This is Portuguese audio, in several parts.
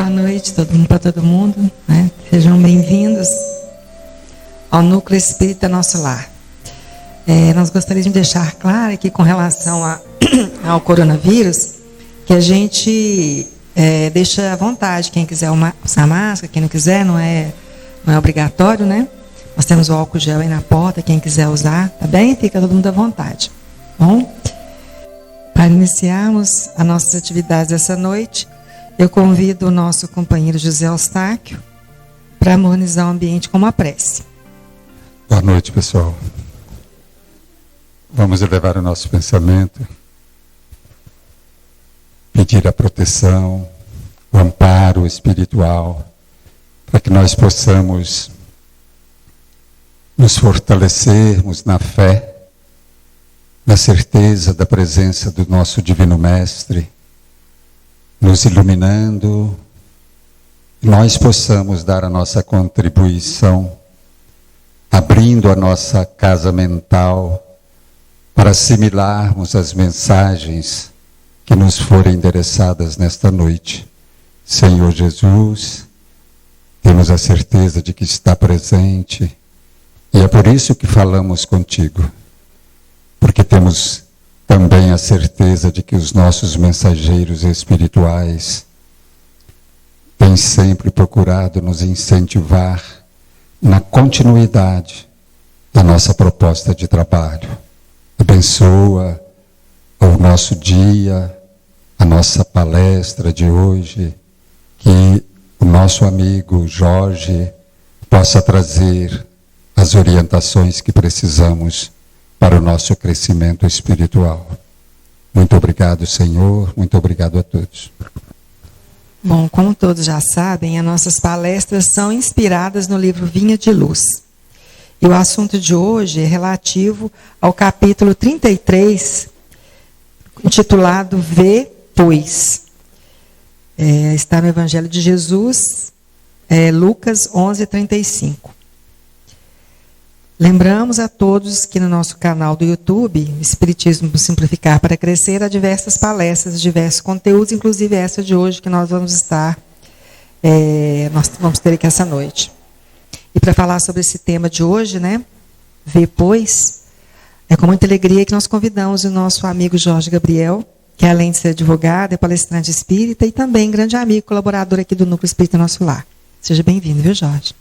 Boa noite para todo mundo, né? Sejam bem-vindos ao Núcleo Espírita Nosso Lar. Nós gostaríamos de deixar claro aqui com relação ao coronavírus, que a gente deixa à vontade, quem quiser usar máscara, quem não quiser, não é obrigatório, né? Nós temos o álcool gel aí na porta, quem quiser usar, tá bem? Fica todo mundo à vontade. Bom, para iniciarmos as nossas atividades essa noite, eu convido o nosso companheiro José Eustáquio para harmonizar o ambiente com uma prece. Boa noite, pessoal. Vamos elevar o nosso pensamento, pedir a proteção, o amparo espiritual, para que nós possamos nos fortalecermos na fé, na certeza da presença do nosso Divino Mestre, nos iluminando, nós possamos dar a nossa contribuição, abrindo a nossa casa mental para assimilarmos as mensagens que nos forem endereçadas nesta noite. Senhor Jesus, temos a certeza de que está presente e é por isso que falamos contigo, porque temos também a certeza de que os nossos mensageiros espirituais têm sempre procurado nos incentivar na continuidade da nossa proposta de trabalho. Abençoa o nosso dia, a nossa palestra de hoje, que o nosso amigo Jorge possa trazer as orientações que precisamos para o nosso crescimento espiritual. Muito obrigado, Senhor. Muito obrigado a todos. Bom, como todos já sabem, as nossas palestras são inspiradas no livro Vinha de Luz. E o assunto de hoje é relativo ao capítulo 33, intitulado Vê, pois. Está no Evangelho de Jesus, Lucas 11:35. Lembramos a todos que no nosso canal do YouTube, Espiritismo Simplificar para Crescer, há diversas palestras, diversos conteúdos, inclusive essa de hoje que nós vamos ter aqui essa noite. E para falar sobre esse tema de hoje, né, Vê, pois, é com muita alegria que nós convidamos o nosso amigo Jorge Gabriel, que além de ser advogado, é palestrante espírita e também grande amigo, colaborador aqui do Núcleo Espírita Nosso Lar. Seja bem-vindo, viu, Jorge?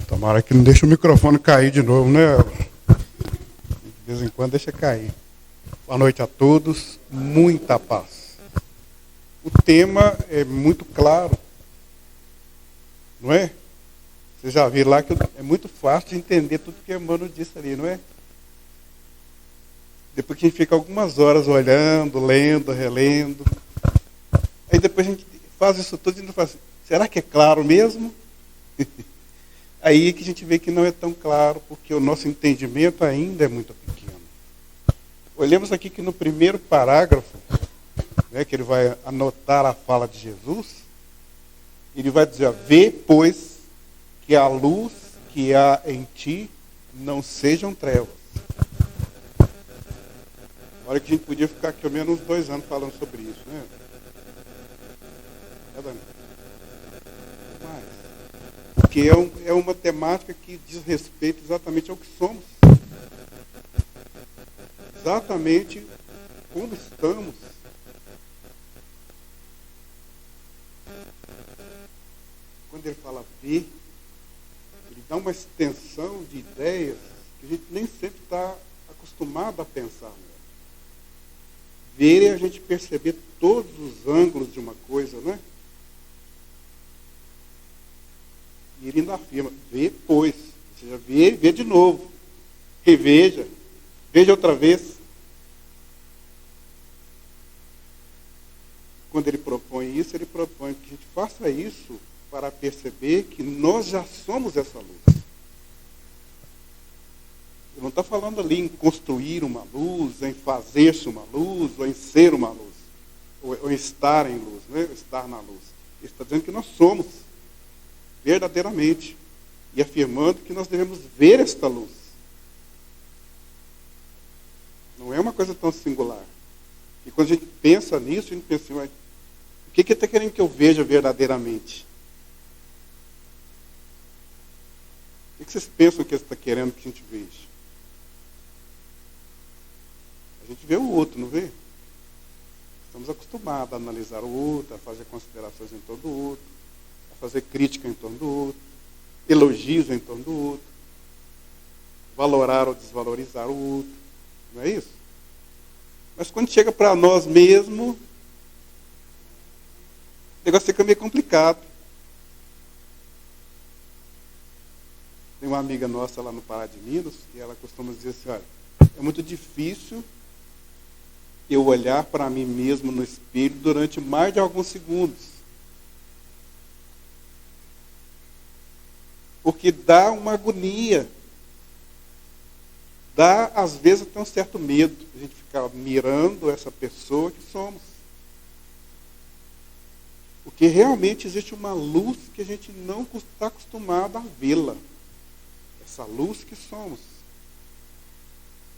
Tomara que não deixe o microfone cair de novo, né? De vez em quando deixa cair. Boa noite a todos, muita paz. O tema é muito claro, não é? Vocês já viram lá que é muito fácil de entender tudo que Emmanuel disse ali, não é? Depois que a gente fica algumas horas olhando, lendo, relendo, aí depois a gente faz isso tudo e a gente fala assim, será que é claro mesmo? Aí que a gente vê que não é tão claro, porque o nosso entendimento ainda é muito pequeno. Olhemos aqui que no primeiro parágrafo, né, que ele vai anotar a fala de Jesus, ele vai dizer, vê, pois, que a luz que há em ti não sejam trevas. Olha que a gente podia ficar aqui ao menos uns 2 anos falando sobre isso, né? Porque é uma temática que diz respeito exatamente ao que somos. Exatamente como estamos. Quando ele fala ver, ele dá uma extensão de ideias que a gente nem sempre está acostumado a pensar nela. Ver é a gente perceber todos os ângulos de uma coisa, não é? E ele ainda afirma, vê, pois. Ou seja, vê de novo. Reveja. Veja outra vez. Quando ele propõe isso, ele propõe que a gente faça isso para perceber que nós já somos essa luz. Ele não está falando ali em construir uma luz, em fazer-se uma luz, ou em ser uma luz, ou em estar em luz, né? Estar na luz. Ele está dizendo que nós somos. Verdadeiramente, e afirmando que nós devemos ver esta luz. Não é uma coisa tão singular. E quando a gente pensa nisso, a gente pensa assim, mas o que ele está querendo que eu veja verdadeiramente? O que vocês pensam que ele está querendo que a gente veja? A gente vê o outro, não vê? Estamos acostumados a analisar o outro, a fazer considerações em torno do outro, a fazer crítica em torno do outro, elogios em torno do outro, valorar ou desvalorizar o outro. Não é isso? Mas quando chega para nós mesmos, o negócio fica meio complicado. Tem uma amiga nossa lá no Pará de Minas, e ela costuma dizer assim, olha, é muito difícil eu olhar para mim mesmo no espelho durante mais de alguns segundos. Porque dá uma agonia. Dá, às vezes, até um certo medo. A gente ficar mirando essa pessoa que somos. Porque realmente existe uma luz que a gente não está acostumado a vê-la. Essa luz que somos.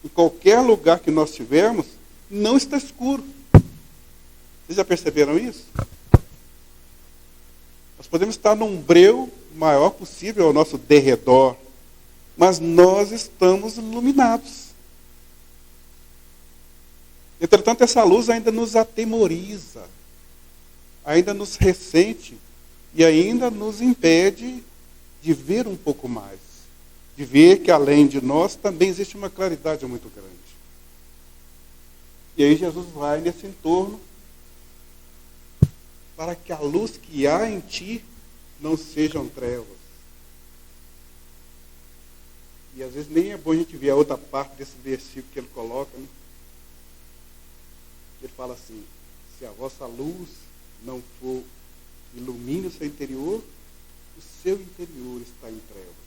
Em qualquer lugar que nós estivermos, não está escuro. Vocês já perceberam isso? Nós podemos estar num breu maior possível ao nosso derredor, mas nós estamos iluminados. Entretanto, essa luz ainda nos atemoriza, ainda nos ressente e ainda nos impede de ver um pouco mais, de ver que além de nós também existe uma claridade muito grande. E aí Jesus vai nesse entorno para que a luz que há em ti não sejam trevas. E às vezes nem é bom a gente ver a outra parte desse versículo que ele coloca, né? Ele fala assim, se a vossa luz não for ilumine o seu interior, o seu interior está em trevas.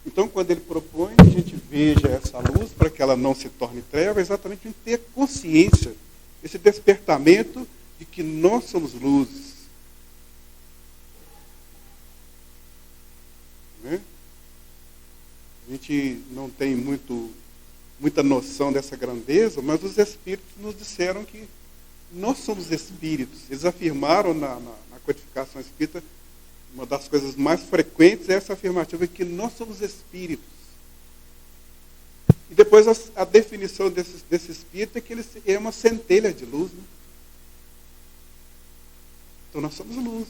Então, quando ele propõe que a gente veja essa luz para que ela não se torne treva, é exatamente a gente ter consciência, esse despertamento de que nós somos luzes. Né? A gente não tem muita noção dessa grandeza, mas os Espíritos nos disseram que nós somos Espíritos. Eles afirmaram na codificação espírita, uma das coisas mais frequentes é essa afirmativa de que nós somos espíritos. E depois a definição desse espírito é que ele é uma centelha de luz. Né? Então nós somos luz.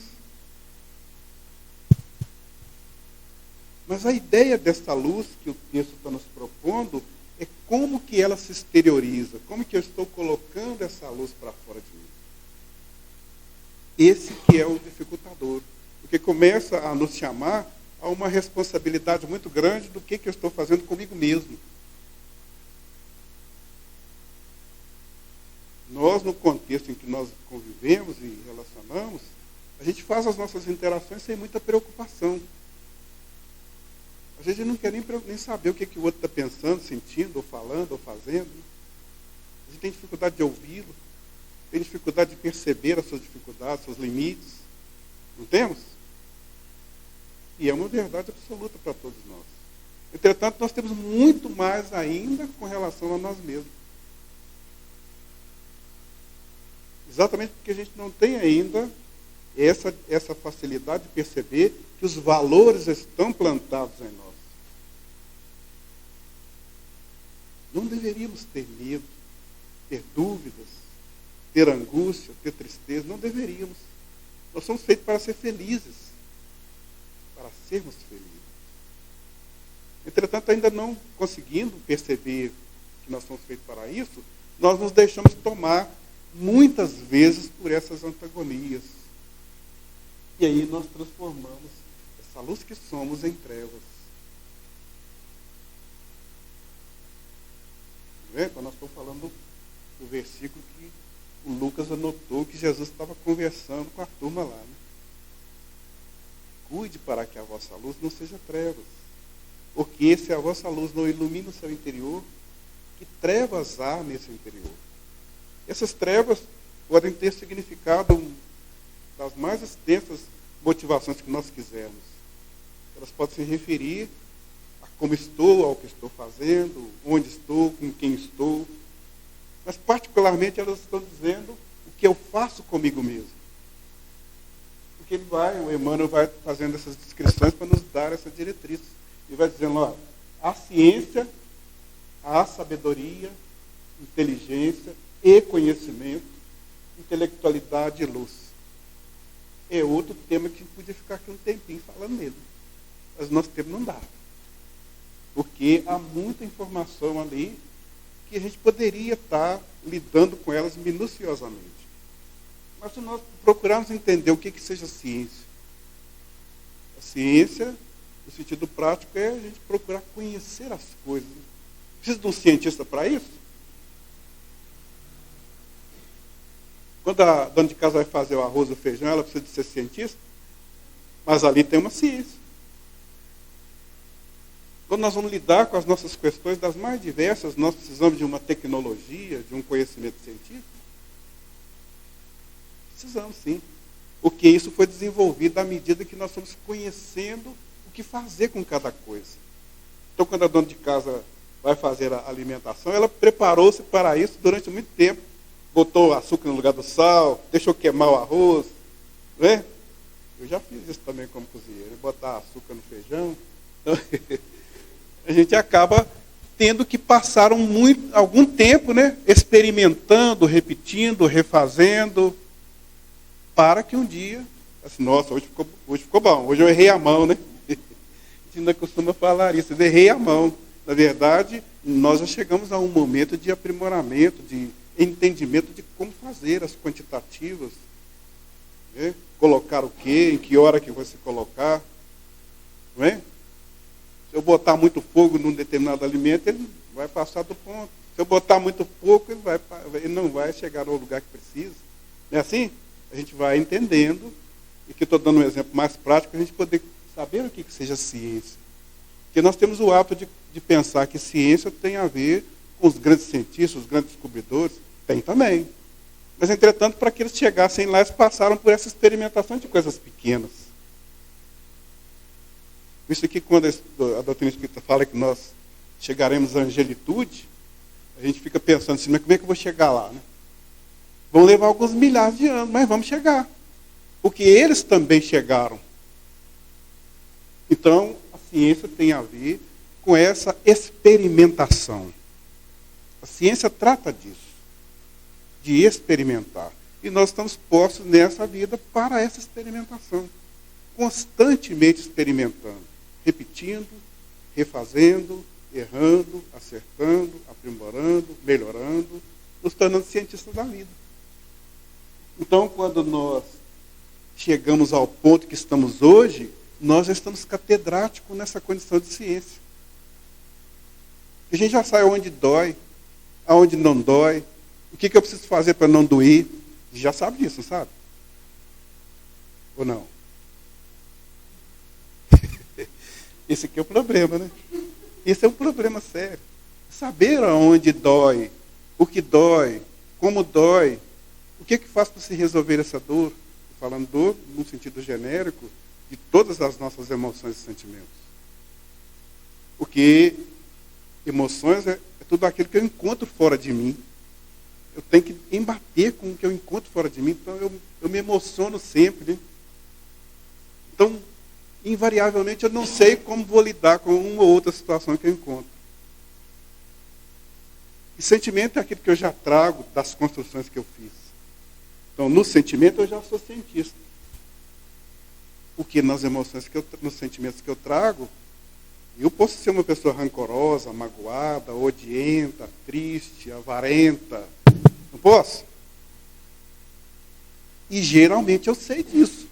Mas a ideia dessa luz que o texto está nos propondo é como que ela se exterioriza, como que eu estou colocando essa luz para fora de mim. Esse que é o dificultador. Porque começa a nos chamar a uma responsabilidade muito grande do que eu estou fazendo comigo mesmo. Nós, no contexto em que nós convivemos e relacionamos, a gente faz as nossas interações sem muita preocupação. Às vezes a gente não quer nem saber o que o outro está pensando, sentindo, ou falando, ou fazendo. A gente tem dificuldade de ouvi-lo, tem dificuldade de perceber as suas dificuldades, seus limites. Não temos? E é uma verdade absoluta para todos nós. Entretanto, nós temos muito mais ainda com relação a nós mesmos. Exatamente porque a gente não tem ainda essa facilidade de perceber que os valores estão plantados em nós. Não deveríamos ter medo, ter dúvidas, ter angústia, ter tristeza. Não deveríamos. Nós somos feitos para ser felizes. Para sermos felizes. Entretanto, ainda não conseguindo perceber que nós somos feitos para isso, nós nos deixamos tomar muitas vezes por essas antagonias. E aí nós transformamos essa luz que somos em trevas. Quando nós estamos falando do versículo que o Lucas anotou que Jesus estava conversando com a turma lá. Né? Cuide para que a vossa luz não seja trevas. Porque se a vossa luz não ilumina o seu interior, que trevas há nesse interior? Essas trevas podem ter significado das mais extensas motivações que nós quisermos. Elas podem se referir a como estou, ao que estou fazendo, onde estou, com quem estou. Mas, particularmente, elas estão dizendo o que eu faço comigo mesmo. Porque o Emmanuel vai fazendo essas descrições para nos dar essa diretriz. Ele vai dizendo, ó, a ciência, a sabedoria, inteligência e conhecimento, intelectualidade e luz. É outro tema que podia ficar aqui um tempinho falando nele. Mas nosso tempo não dá. Porque há muita informação ali que a gente poderia estar lidando com elas minuciosamente. Mas se nós procurarmos entender o que seja ciência, a ciência, no sentido prático, é a gente procurar conhecer as coisas. Precisa de um cientista para isso? Quando a dona de casa vai fazer o arroz ou o feijão, ela precisa de ser cientista? Mas ali tem uma ciência. Quando nós vamos lidar com as nossas questões das mais diversas, nós precisamos de uma tecnologia, de um conhecimento científico? Precisamos, sim. Porque isso foi desenvolvido à medida que nós estamos conhecendo o que fazer com cada coisa. Então, quando a dona de casa vai fazer a alimentação, ela preparou-se para isso durante muito tempo. Botou açúcar no lugar do sal, deixou queimar o arroz. Não é? Eu já fiz isso também como cozinheiro, botar açúcar no feijão. Então, a gente acaba tendo que passar algum tempo, né, experimentando, repetindo, refazendo, para que um dia, assim, nossa, hoje ficou bom, hoje eu errei a mão, né? A gente ainda costuma falar isso, eu errei a mão. Na verdade, nós já chegamos a um momento de aprimoramento, de entendimento de como fazer as quantitativas, né? Colocar o quê, em que hora que vai se colocar, não é? Se eu botar muito fogo num determinado alimento, ele vai passar do ponto. Se eu botar muito pouco, ele não vai chegar ao lugar que precisa. Não é assim? A gente vai entendendo, e que estou dando um exemplo mais prático, para a gente poder saber o que seja ciência. Porque nós temos o hábito de pensar que ciência tem a ver com os grandes cientistas, os grandes descobridores. Tem também. Mas, entretanto, para que eles chegassem lá, eles passaram por essa experimentação de coisas pequenas. Isso aqui, quando a doutrina espírita fala que nós chegaremos à angelitude, a gente fica pensando assim, mas como é que eu vou chegar lá, né? Vão levar alguns milhares de anos, mas vamos chegar. Porque eles também chegaram. Então, a ciência tem a ver com essa experimentação. A ciência trata disso, de experimentar. E nós estamos postos nessa vida para essa experimentação. Constantemente experimentando, repetindo, refazendo, errando, acertando, aprimorando, melhorando, nos tornando cientistas da vida. Então, quando nós chegamos ao ponto que estamos hoje, nós já estamos catedráticos nessa condição de ciência. A gente já sabe onde dói, aonde não dói, o que eu preciso fazer para não doer. A gente já sabe disso, não sabe? Ou não? Esse aqui é o problema, né? Esse é um problema sério. Saber aonde dói, o que dói, como dói, o que faz para se resolver essa dor? Estou falando dor no sentido genérico de todas as nossas emoções e sentimentos. Porque emoções é tudo aquilo que eu encontro fora de mim. Eu tenho que embater com o que eu encontro fora de mim, então eu me emociono sempre, né? Então, invariavelmente, eu não sei como vou lidar com uma ou outra situação que eu encontro. E sentimento é aquilo que eu já trago das construções que eu fiz. Então, no sentimento, eu já sou cientista. Porque nas emoções, nos sentimentos que eu trago, eu posso ser uma pessoa rancorosa, magoada, odienta, triste, avarenta. Não posso? E geralmente eu sei disso.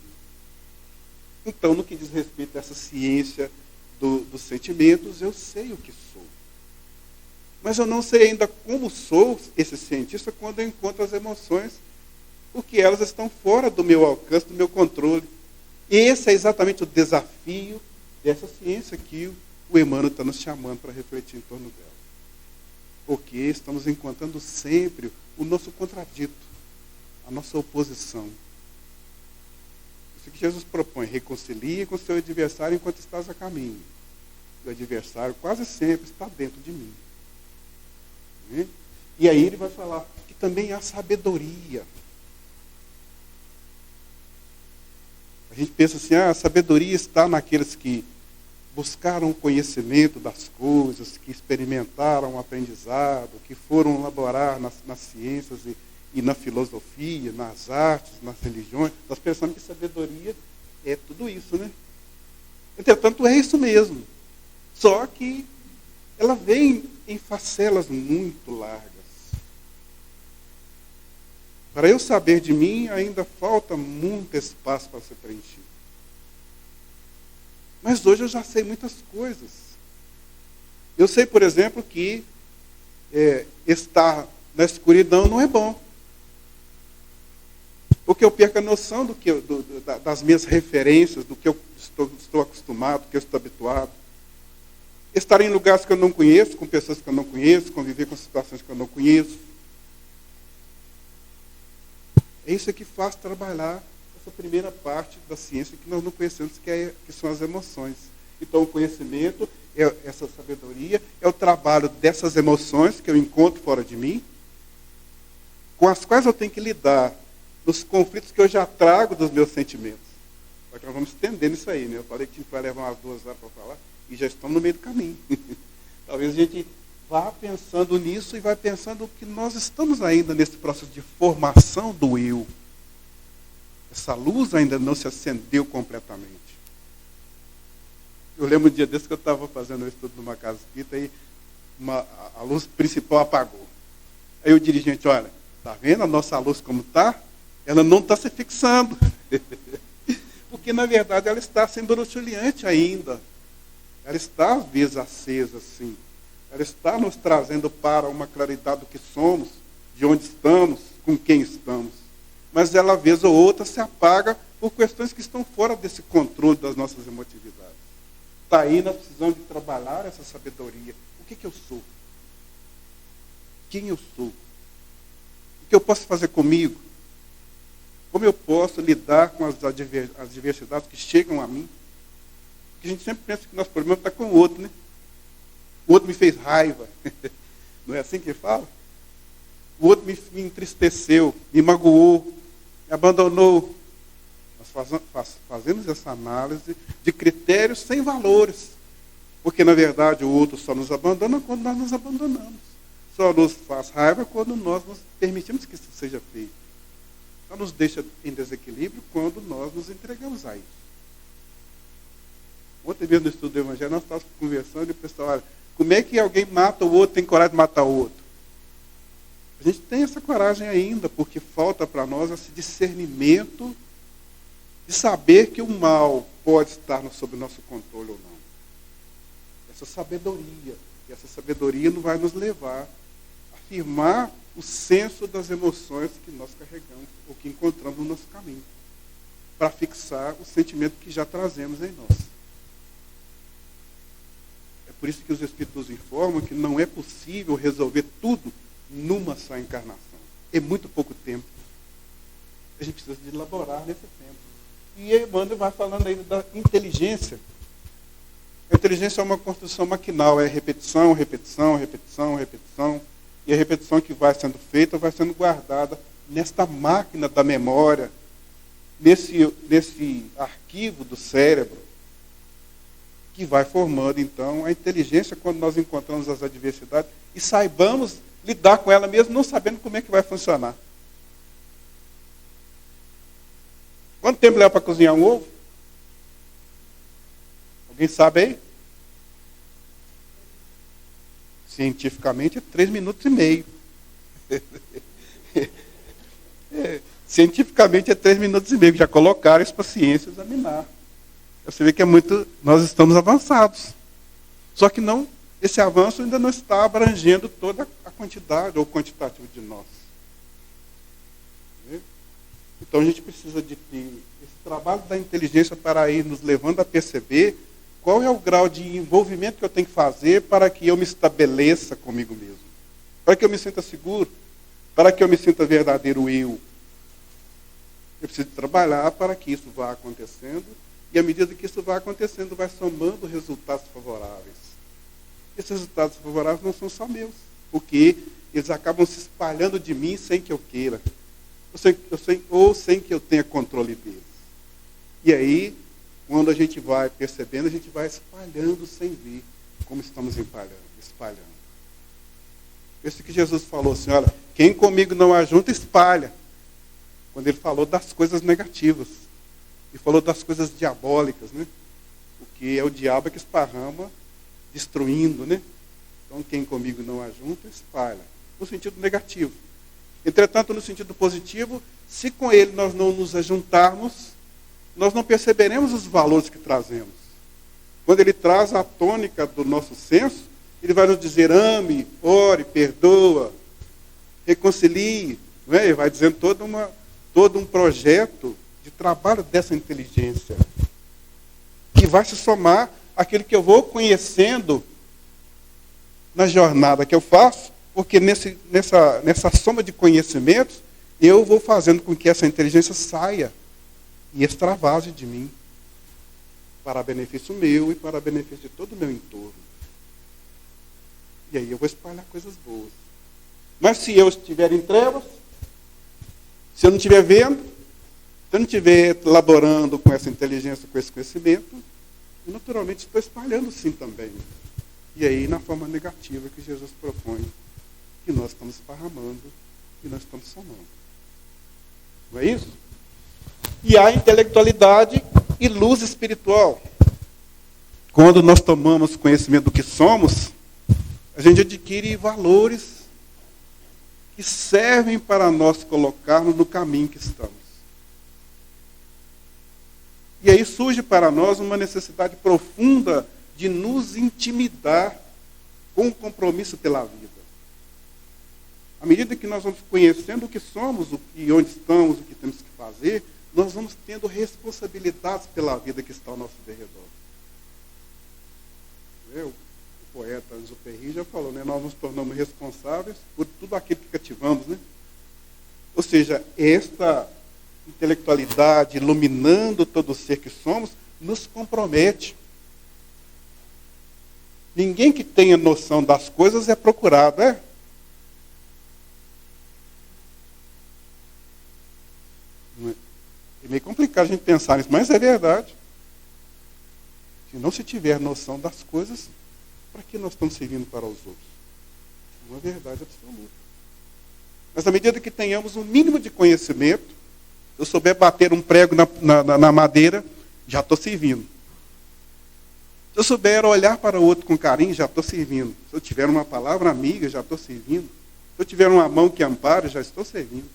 Então, no que diz respeito a essa ciência dos sentimentos, eu sei o que sou. Mas eu não sei ainda como sou esse cientista quando eu encontro as emoções, porque elas estão fora do meu alcance, do meu controle. E esse é exatamente o desafio dessa ciência que o Emmanuel está nos chamando para refletir em torno dela. Porque estamos encontrando sempre o nosso contradito, a nossa oposição. Isso que Jesus propõe: reconcilie com o seu adversário enquanto estás a caminho. o adversário quase sempre está dentro de mim. Né? E aí ele vai falar que também há sabedoria. A gente pensa assim, a sabedoria está naqueles que buscaram o conhecimento das coisas, que experimentaram o aprendizado, que foram laborar nas ciências e na filosofia, nas artes, nas religiões. Nós pensamos que sabedoria é tudo isso, né? Entretanto, é isso mesmo. Só que ela vem em facelas muito largas. Para eu saber de mim, ainda falta muito espaço para ser preenchido. Mas hoje eu já sei muitas coisas. Eu sei, por exemplo, que estar na escuridão não é bom. Porque eu perco a noção das minhas referências, do que eu estou acostumado, do que eu estou habituado. Estar em lugares que eu não conheço, com pessoas que eu não conheço, conviver com situações que eu não conheço. É isso que faz trabalhar essa primeira parte da ciência que nós não conhecemos, que são as emoções. Então, o conhecimento, essa sabedoria, é o trabalho dessas emoções que eu encontro fora de mim, com as quais eu tenho que lidar nos conflitos que eu já trago dos meus sentimentos. Só que nós vamos estendendo isso aí, né? Eu falei que a gente vai levar umas 2 horas para falar e já estamos no meio do caminho. Talvez a gente vá pensando nisso e vai pensando que nós estamos ainda nesse processo de formação do eu. Essa luz ainda não se acendeu completamente. Eu lembro um dia desse que eu estava fazendo um estudo numa casa espírita e a luz principal apagou. Aí o dirigente, olha, está vendo a nossa luz como está? Ela não está se fixando. Porque, na verdade, ela está sendo luxuriante ainda. Ela está, às vezes, acesa, sim. Ela está nos trazendo para uma claridade do que somos, de onde estamos, com quem estamos. Mas ela, vez ou outra, se apaga por questões que estão fora desse controle das nossas emotividades. Está aí, nós precisamos de trabalhar essa sabedoria. O que eu sou? Quem eu sou? O que eu posso fazer comigo? Como eu posso lidar com as adversidades que chegam a mim? Porque a gente sempre pensa que o nosso problema está com o outro, né? O outro me fez raiva. Não é assim que fala? O outro me entristeceu, me magoou, me abandonou. Nós fazemos essa análise de critérios sem valores. Porque, na verdade, o outro só nos abandona quando nós nos abandonamos. Só nos faz raiva quando nós nos permitimos que isso seja feito. Só nos deixa em desequilíbrio quando nós nos entregamos a isso. Ontem mesmo no estudo do Evangelho, nós estávamos conversando e o pessoal, olha, como é que alguém mata o outro, tem coragem de matar o outro? A gente tem essa coragem ainda, porque falta para nós esse discernimento de saber que o mal pode estar sob nosso controle ou não. Essa sabedoria. E essa sabedoria não vai nos levar a afirmar o senso das emoções que nós carregamos ou que encontramos no nosso caminho, para fixar o sentimento que já trazemos em nós. É por isso que os Espíritos informam que não é possível resolver tudo numa só encarnação. É muito pouco tempo. A gente precisa de elaborar nesse tempo. E Emmanuel vai falando aí da inteligência. A inteligência é uma construção maquinal, é repetição, repetição, repetição, repetição. E a repetição que vai sendo feita vai sendo guardada nesta máquina da memória, nesse arquivo do cérebro, que vai formando, então, a inteligência quando nós encontramos as adversidades e saibamos lidar com ela mesmo, não sabendo como é que vai funcionar. Quanto tempo leva para cozinhar um ovo? Alguém sabe aí? Cientificamente é 3 minutos e meio. Cientificamente é 3 minutos e meio. Já colocaram isso para a ciência examinar. Você vê que nós estamos avançados. Só que esse avanço ainda não está abrangendo toda a quantidade ou quantitativo de nós. Então a gente precisa de ter esse trabalho da inteligência para ir nos levando a perceber qual é o grau de envolvimento que eu tenho que fazer para que eu me estabeleça comigo mesmo. Para que eu me sinta seguro. Para que eu me sinta verdadeiro eu. Eu preciso trabalhar para que isso vá acontecendo E à medida que isso vai acontecendo, vai somando resultados favoráveis. Esses resultados favoráveis não são só meus, porque eles acabam se espalhando de mim sem que eu queira, ou sem que eu tenha controle deles. E aí, quando a gente vai percebendo, a gente vai espalhando sem ver como estamos espalhando. Isso que Jesus falou assim, olha, quem comigo não ajunta, espalha. Quando ele falou das coisas negativas. E falou das coisas diabólicas, né? Porque é o diabo que esparrama, destruindo, né? Então, quem comigo não ajunta, espalha. No sentido negativo. Entretanto, no sentido positivo, se com ele nós não nos ajuntarmos, nós não perceberemos os valores que trazemos. Quando ele traz a tônica do nosso senso, ele vai nos dizer, ame, ore, perdoa, reconcilie. Não é? Ele vai dizendo todo um projeto de trabalho dessa inteligência, que vai se somar àquele que eu vou conhecendo na jornada que eu faço, porque nessa soma de conhecimentos, eu vou fazendo com que essa inteligência saia e extravase de mim, para benefício meu e para benefício de todo o meu entorno. E aí eu vou espalhar coisas boas. Mas se eu estiver em trevas, se eu não estiver vendo, se eu não estiver elaborando com essa inteligência, com esse conhecimento, eu naturalmente estou espalhando sim também. E aí na forma negativa que Jesus propõe, que nós estamos esparramando e nós estamos somando. Não é isso? E há intelectualidade e luz espiritual. Quando nós tomamos conhecimento do que somos, a gente adquire valores que servem para nós colocarmos no caminho que estamos. E aí surge para nós uma necessidade profunda de nos intimidar com o compromisso pela vida. À medida que nós vamos conhecendo o que somos, e onde estamos, o que temos que fazer, nós vamos tendo responsabilidades pela vida que está ao nosso derredor. O poeta Exupéry já falou, né? Nós nos tornamos responsáveis por tudo aquilo que cativamos, né? Ou seja, esta intelectualidade iluminando todo o ser que somos, nos compromete. Ninguém que tenha noção das coisas é procurado, é? É meio complicado a gente pensar nisso, mas é verdade. Se não se tiver noção das coisas, para que nós estamos servindo para os outros? É uma verdade absoluta. Mas à medida que tenhamos um mínimo de conhecimento, se eu souber bater um prego na madeira, já estou servindo. Se eu souber olhar para o outro com carinho, já estou servindo. Se eu tiver uma palavra amiga, já estou servindo. Se eu tiver uma mão que ampare, já estou servindo.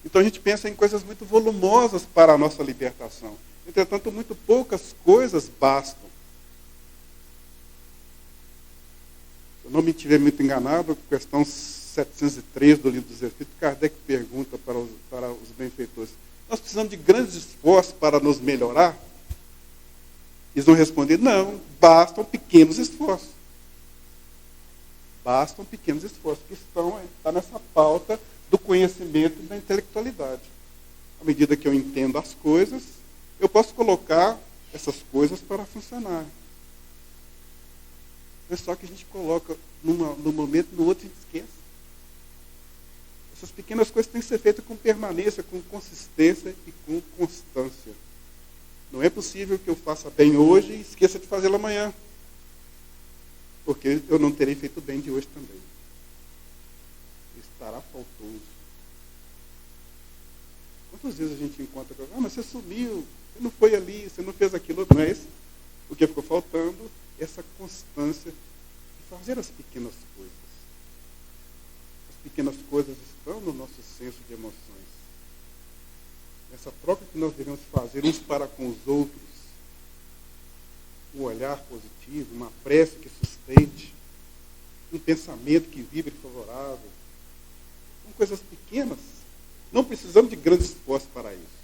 Então a gente pensa em coisas muito volumosas para a nossa libertação. Entretanto, muito poucas coisas bastam. Se eu não me estiver muito enganado, questão 703 do Livro dos Espíritos, Kardec pergunta para os benfeitores, nós precisamos de grandes esforços para nos melhorar? Eles vão responder, não, bastam pequenos esforços. Bastam pequenos esforços, que está nessa pauta do conhecimento e da intelectualidade. À medida que eu entendo as coisas, eu posso colocar essas coisas para funcionar. É só que a gente coloca num momento, no outro a gente esquece. Essas pequenas coisas têm que ser feitas com permanência, com consistência e com constância. Não é possível que eu faça bem hoje e esqueça de fazê-lo amanhã. Porque eu não terei feito bem de hoje também. Estará faltoso. Quantas vezes a gente encontra, mas você sumiu, você não foi ali, você não fez aquilo, não é isso? O que ficou faltando é essa constância de fazer as pequenas coisas. As pequenas coisas estão no nosso senso de emoções. Essa troca que nós devemos fazer uns para com os outros, um olhar positivo, uma prece que sustente, um pensamento que vibre favorável. São coisas pequenas. Não precisamos de grandes esforços para isso.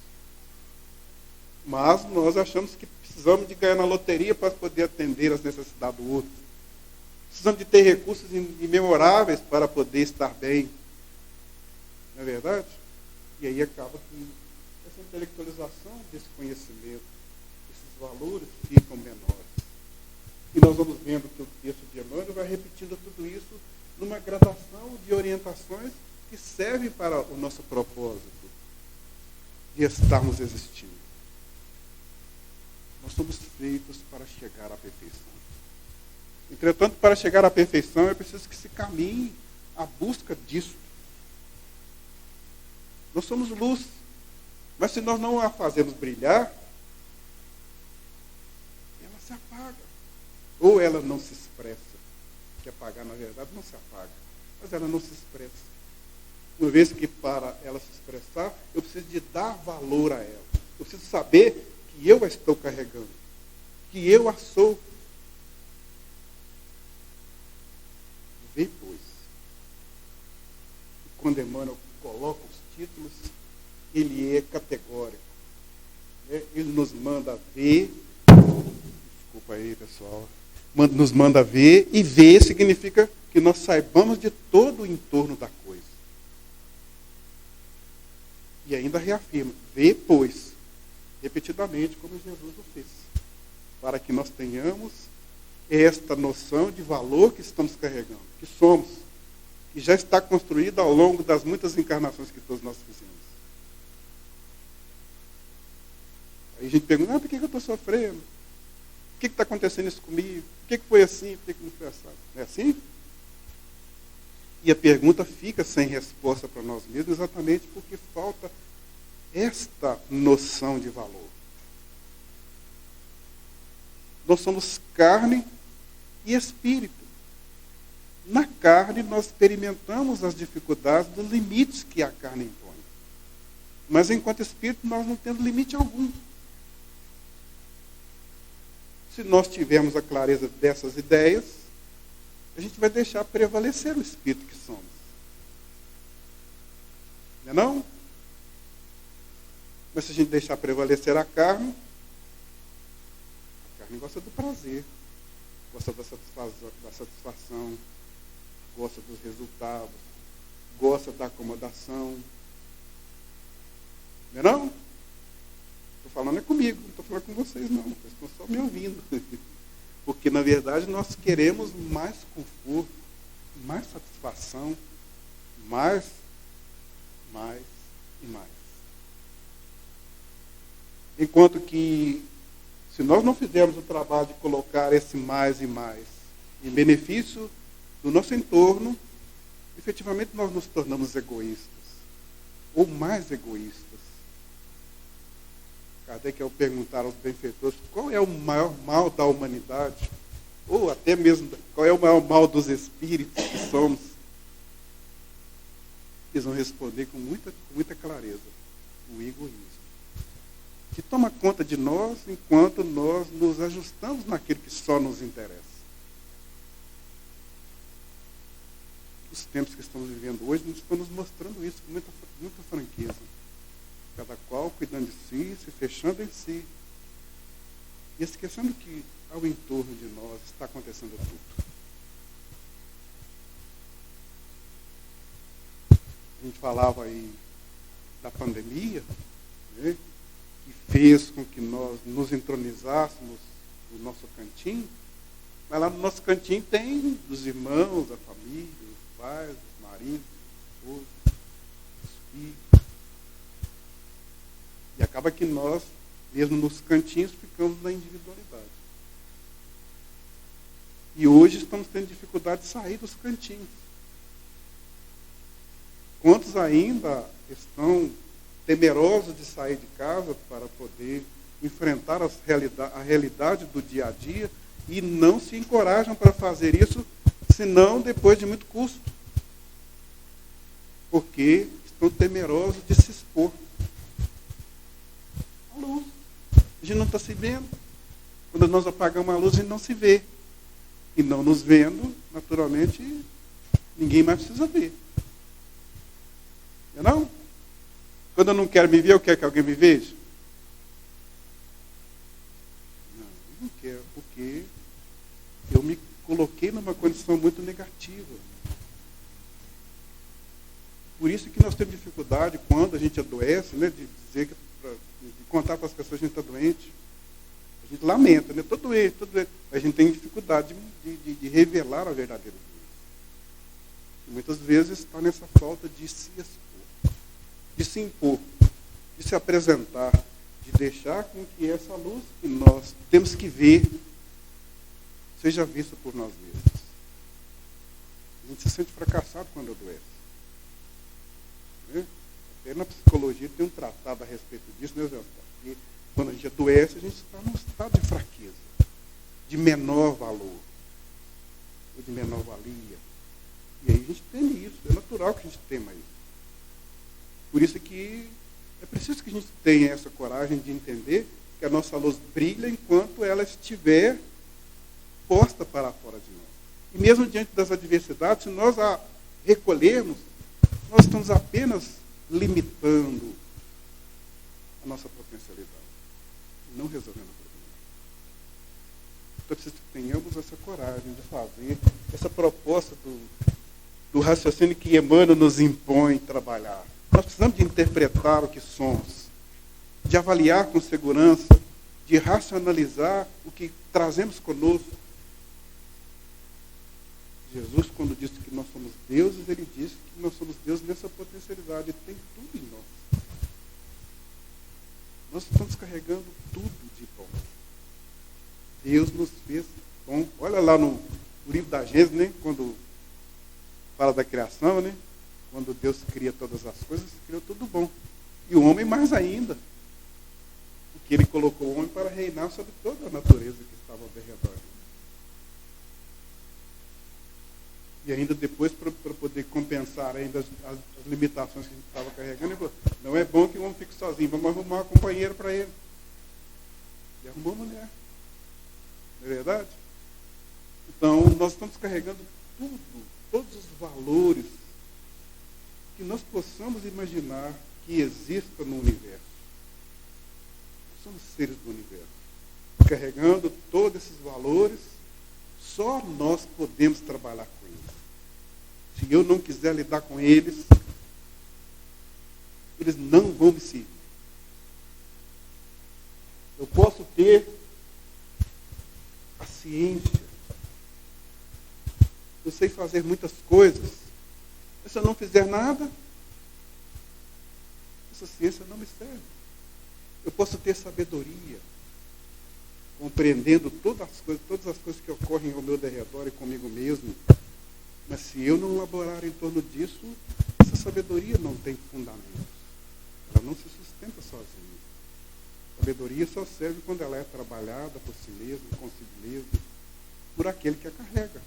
Mas nós achamos que precisamos de ganhar na loteria para poder atender às necessidades do outro. Precisamos de ter recursos imemoráveis para poder estar bem. Não é verdade? E aí acaba que essa intelectualização desse conhecimento, esse valores ficam menores. E nós vamos vendo que o texto de Emmanuel vai repetindo tudo isso numa gradação de orientações que servem para o nosso propósito de estarmos existindo. Nós somos feitos para chegar à perfeição. Entretanto, para chegar à perfeição, é preciso que se caminhe à busca disso. Nós somos luz, mas se nós não a fazemos brilhar, ela se apaga. Ou ela não se expressa. Que apagar, na verdade, não se apaga, mas ela não se expressa. Uma vez que para ela se expressar, eu preciso de dar valor a ela. Eu preciso saber que eu a estou carregando, que eu a sou. Vê, pois. E quando Emmanuel coloca os títulos, ele é categórico. Ele nos manda ver. Desculpa aí, pessoal. Nos manda ver, e ver significa que nós saibamos de todo o entorno da coisa. E ainda reafirma, vê, pois, repetidamente, como Jesus o fez, para que nós tenhamos esta noção de valor que estamos carregando, que somos, que já está construída ao longo das muitas encarnações que todos nós fizemos. Aí a gente pergunta, por que eu estou sofrendo? Por que está acontecendo isso comigo? Por que foi assim? Por que não foi assim? Não é assim? E a pergunta fica sem resposta para nós mesmos, exatamente porque falta esta noção de valor. Nós somos carne e espírito. Na carne, nós experimentamos as dificuldades dos limites que a carne impõe. Mas, enquanto espírito, nós não temos limite algum. Se nós tivermos a clareza dessas ideias, a gente vai deixar prevalecer o espírito que somos. Não é não? Mas se a gente deixar prevalecer a carne gosta do prazer, gosta da satisfação, gosta dos resultados, gosta da acomodação. Não é não? Estou falando comigo, não estou falando com vocês não, vocês estão só me ouvindo. Porque, na verdade, nós queremos mais conforto, mais satisfação, mais e mais. Enquanto que, se nós não fizermos o trabalho de colocar esse mais e mais em benefício do nosso entorno, efetivamente nós nos tornamos egoístas, ou mais egoístas. Kardec, ao perguntar aos benfeitores qual é o maior mal da humanidade, ou até mesmo qual é o maior mal dos espíritos que somos, eles vão responder com muita clareza: o egoísmo, que toma conta de nós enquanto nós nos ajustamos naquilo que só nos interessa. Os tempos que estamos vivendo hoje estão nos mostrando isso com muita franqueza. Cada qual cuidando de si, se fechando em si, e esquecendo que ao entorno de nós está acontecendo tudo. A gente falava aí da pandemia, né, que fez com que nós nos entronizássemos no nosso cantinho, mas lá no nosso cantinho tem os irmãos, a família, os pais, os maridos, os esposos, os filhos. E acaba que nós, mesmo nos cantinhos, ficamos na individualidade. E hoje estamos tendo dificuldade de sair dos cantinhos. Quantos ainda estão temerosos de sair de casa para poder enfrentar a realidade do dia a dia e não se encorajam para fazer isso, senão depois de muito custo? Porque estão temerosos de se expor. A luz. A gente não está se vendo. Quando nós apagamos a luz, a gente não se vê. E não nos vendo, naturalmente, ninguém mais precisa ver. Não? Quando eu não quero me ver, eu quero que alguém me veja? Não, eu não quero, porque eu me coloquei numa condição muito negativa. Por isso que nós temos dificuldade, quando a gente adoece, né, de dizer, de contar para as pessoas que a gente está doente. A A gente lamenta, né? Estou doente, estou doente. A gente tem dificuldade de revelar a verdadeira doença. E muitas vezes está nessa falta de se expor, de se impor, de se apresentar, de deixar com que essa luz que nós temos que ver seja vista por nós mesmos. A gente se sente fracassado quando adoece. Né? Até na psicologia tem um tratado a respeito disso, né, Zé? Que quando a gente adoece, a gente está num estado de fraqueza, de menor valor, ou de menor valia. E aí a gente teme isso, é natural que a gente tema isso. Por isso que é preciso que a gente tenha essa coragem de entender que a nossa luz brilha enquanto ela estiver posta para fora de nós. E mesmo diante das adversidades, se nós a recolhermos, nós estamos apenas limitando a nossa potencialidade, não resolvendo o problema. Então é preciso que tenhamos essa coragem de fazer essa proposta do raciocínio que Emmanuel nos impõe trabalhar. Nós precisamos de interpretar o que somos, de avaliar com segurança, de racionalizar o que trazemos conosco. Jesus, quando disse que nós somos deuses, ele disse que nós somos deuses nessa potencialidade. Tem tudo em nós. Nós estamos carregando tudo de bom. Deus nos fez bom. Olha lá no livro da Gênesis, né? Quando fala da criação, né? Quando Deus cria todas as coisas, criou tudo bom. E o homem mais ainda. Porque ele colocou o homem para reinar sobre toda a natureza que estava ao redor dele. E ainda depois, para poder compensar ainda as limitações que a gente estava carregando, ele falou, não é bom que o homem fique sozinho, vamos arrumar uma companheira para ele. E arrumou a mulher. Não é verdade? Então, nós estamos carregando tudo, todos os valores que nós possamos imaginar que exista no universo. Nós somos seres do universo. Carregando todos esses valores, só nós podemos trabalhar com eles. Se eu não quiser lidar com eles, eles não vão me servir. Eu posso ter a ciência. Eu sei fazer muitas coisas. Mas se eu não fizer nada, essa ciência não me serve. Eu posso ter sabedoria, compreendendo todas as coisas que ocorrem ao meu derredor e comigo mesmo. Mas se eu não laborar em torno disso, essa sabedoria não tem fundamento. Ela não se sustenta sozinha. A sabedoria só serve quando ela é trabalhada por si mesma, consigo mesmo, por aquele que a carrega.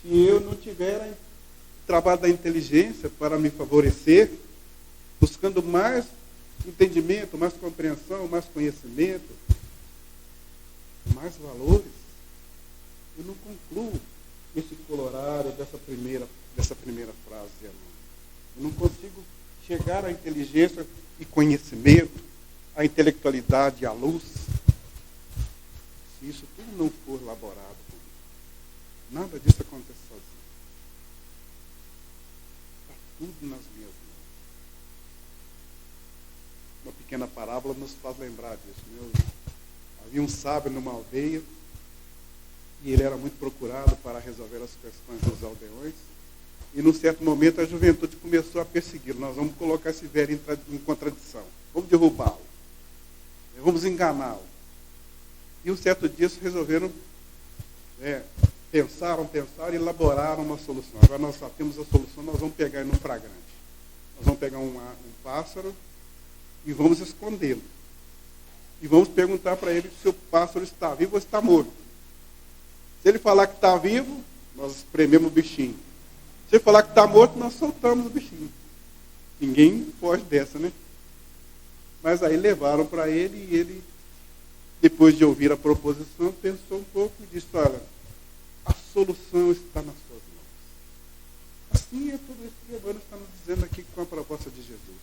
Se eu não tiver o trabalho da inteligência para me favorecer, buscando mais entendimento, mais compreensão, mais conhecimento, mais valores, eu não concluo esse colorário dessa primeira frase de Emmanuel. Eu não consigo chegar à inteligência e conhecimento, à intelectualidade e à luz, se isso tudo não for elaborado comigo. Nada disso acontece sozinho. Está tudo nas minhas mãos. Uma pequena parábola nos faz lembrar disso. Havia um sábio numa aldeia, e ele era muito procurado para resolver as questões dos aldeões. E, num certo momento, a juventude começou a persegui-lo. Nós vamos colocar esse velho em contradição. Vamos derrubá-lo. Vamos enganá-lo. E, um certo dia, eles resolveram, pensaram e elaboraram uma solução. Agora nós só temos a solução, nós vamos pegar ele num flagrante. Nós vamos pegar um pássaro e vamos escondê-lo. E vamos perguntar para ele se o pássaro está vivo ou está morto. Se ele falar que está vivo, nós esprememos o bichinho. Se ele falar que está morto, nós soltamos o bichinho. Ninguém foge dessa, né? Mas aí levaram para ele e ele, depois de ouvir a proposição, pensou um pouco e disse, olha, a solução está nas suas mãos. Assim é tudo isso que Emmanuel está nos dizendo aqui com a proposta de Jesus.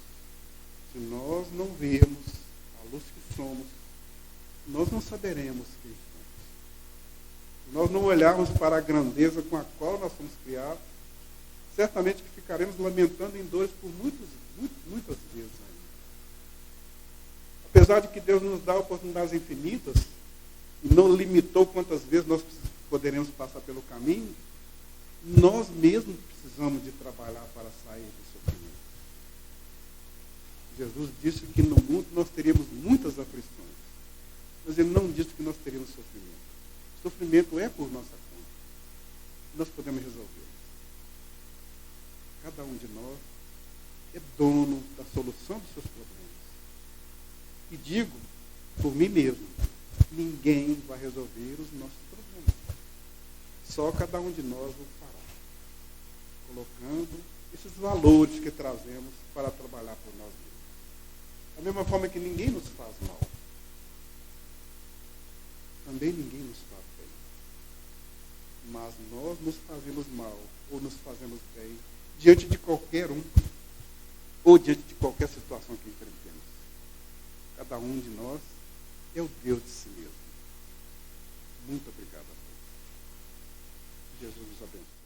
Se nós não vermos a luz que somos, nós não saberemos quem somos. Se nós não olharmos para a grandeza com a qual nós fomos criados, certamente que ficaremos lamentando em dores por muitas vezes ainda. Apesar de que Deus nos dá oportunidades infinitas, não limitou quantas vezes nós poderemos passar pelo caminho, nós mesmos precisamos de trabalhar para sair do sofrimento. Jesus disse que no mundo nós teríamos muitas aflições, mas Ele não disse que nós teríamos sofrimento. O sofrimento é por nossa conta. Nós podemos resolver. Cada um de nós é dono da solução dos seus problemas. E digo, por mim mesmo, ninguém vai resolver os nossos problemas. Só cada um de nós o fará. Colocando esses valores que trazemos para trabalhar por nós mesmos. Da mesma forma que ninguém nos faz mal, também ninguém nos faz bem. Mas nós nos fazemos mal ou nos fazemos bem diante de qualquer um ou diante de qualquer situação que enfrentemos. Cada um de nós é o Deus de si mesmo. Muito obrigado a todos. Jesus nos abençoe.